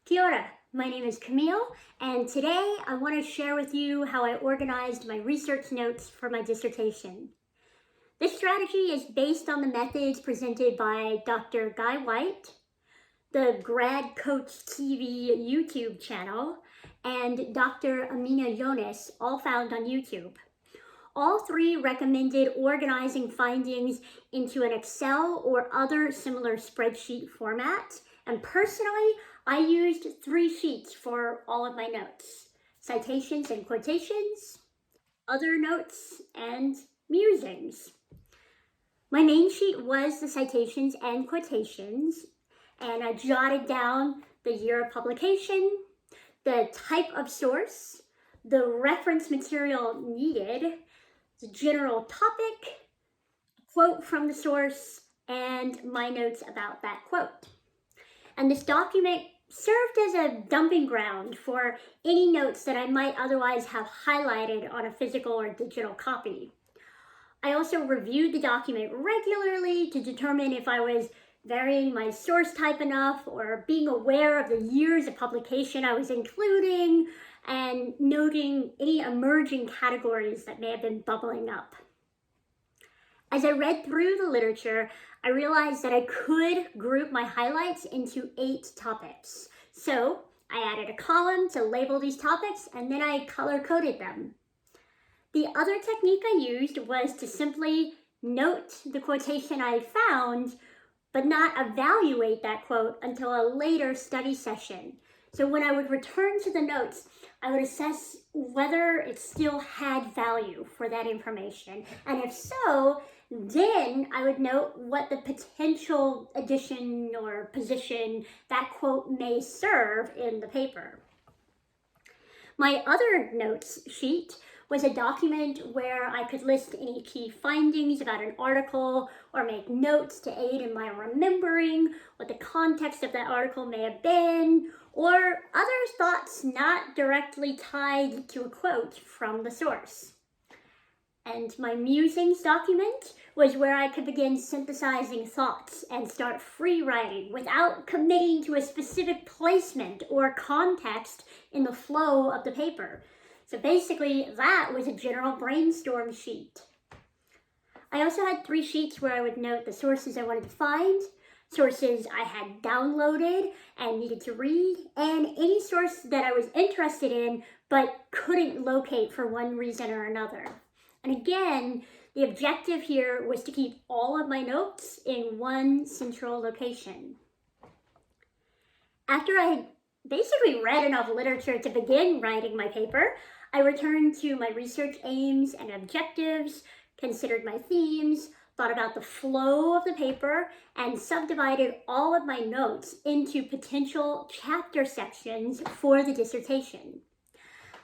Kia ora, my name is Camille, and today I want to share with you how I organized my research notes for my dissertation. This strategy is based on the methods presented by Dr. Guy White, the Grad Coach TV YouTube channel, and Dr. Amina Yonis, all found on YouTube. All three recommended organizing findings into an Excel or other similar spreadsheet format, and personally, I used 3 sheets for all of my notes: citations and quotations, other notes, and musings. My main sheet was the citations and quotations, and I jotted down the year of publication, the type of source, the reference material needed, the general topic, a quote from the source, and my notes about that quote. And this document served as a dumping ground for any notes that I might otherwise have highlighted on a physical or digital copy. I also reviewed the document regularly to determine if I was varying my source type enough or being aware of the years of publication I was including and noting any emerging categories that may have been bubbling up. As I read through the literature, I realized that I could group my highlights into 8 topics. So I added a column to label these topics, and then I color-coded them. The other technique I used was to simply note the quotation I had found, but not evaluate that quote until a later study session. So when I would return to the notes, I would assess whether it still had value for that information. And if so, then I would note what the potential addition or position that quote may serve in the paper. My other notes sheet was a document where I could list any key findings about an article or make notes to aid in my remembering what the context of that article may have been, or other thoughts not directly tied to a quote from the source. And my musings document was where I could begin synthesizing thoughts and start free writing without committing to a specific placement or context in the flow of the paper. So basically, that was a general brainstorm sheet. I also had 3 sheets where I would note the sources I wanted to find, sources I had downloaded and needed to read, and any source that I was interested in but couldn't locate for one reason or another. And again, the objective here was to keep all of my notes in one central location. After I had basically read enough literature to begin writing my paper, I returned to my research aims and objectives, considered my themes, thought about the flow of the paper, and subdivided all of my notes into potential chapter sections for the dissertation.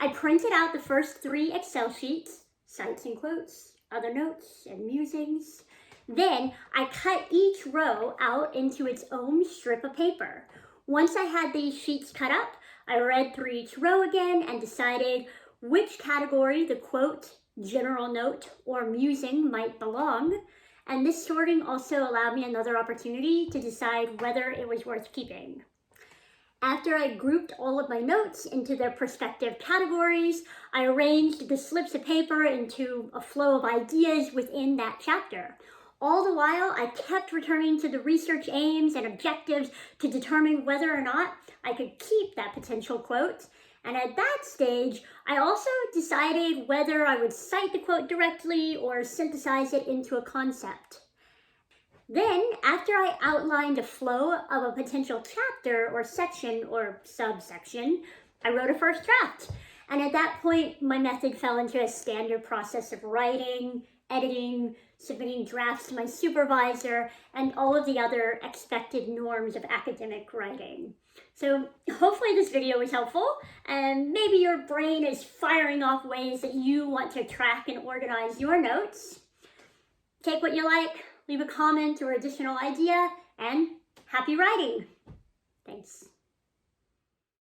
I printed out the first 3 Excel sheets, cites and quotes, other notes, and musings. Then I cut each row out into its own strip of paper. Once I had these sheets cut up, I read through each row again and decided which category the quote, general note, or musing might belong. And this sorting also allowed me another opportunity to decide whether it was worth keeping. After I grouped all of my notes into their respective categories, I arranged the slips of paper into a flow of ideas within that chapter. All the while, I kept returning to the research aims and objectives to determine whether or not I could keep that potential quote. And at that stage, I also decided whether I would cite the quote directly or synthesize it into a concept. Then, after I outlined a flow of a potential chapter or section or subsection, I wrote a first draft. And at that point, my method fell into a standard process of writing, editing, submitting drafts to my supervisor, and all of the other expected norms of academic writing. So hopefully this video was helpful, and maybe your brain is firing off ways that you want to track and organize your notes. Take what you like, leave a comment or additional idea, and happy writing! Thanks.